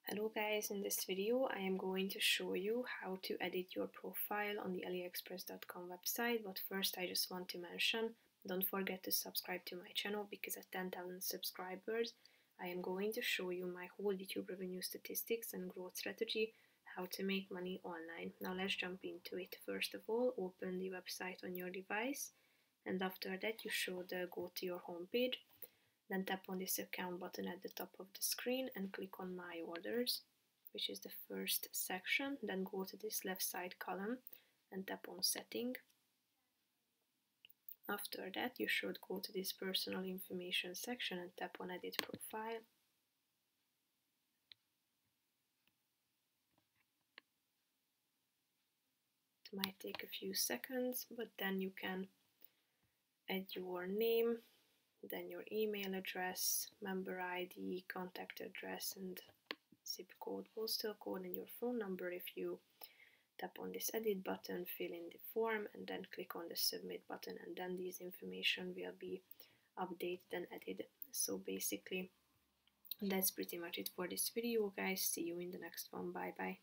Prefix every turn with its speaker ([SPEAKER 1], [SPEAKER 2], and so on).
[SPEAKER 1] Hello guys, in this video I am going to show you how to edit your profile on the aliexpress.com website, but first I just want to mention, don't forget to subscribe to my channel because at 10,000 subscribers I am going to show you my whole YouTube revenue statistics and growth strategy, how to make money online. Now let's jump into it. First of all, open the website on your device, and after that you should go to your home page. Then tap on this account button at the top of the screen and click on My Orders, which is the first section. Then go to this left side column and tap on Setting. After that, you should go to this Personal Information section and tap on Edit Profile. It might take a few seconds, but then you can add your name, then your email address, member ID, contact address, and zip code, postal code, and your phone number. If you tap on this edit button, fill in the form, and then click on the submit button, and then this information will be updated and added. So basically, that's pretty much it for this video, guys. See you in the next one. Bye bye.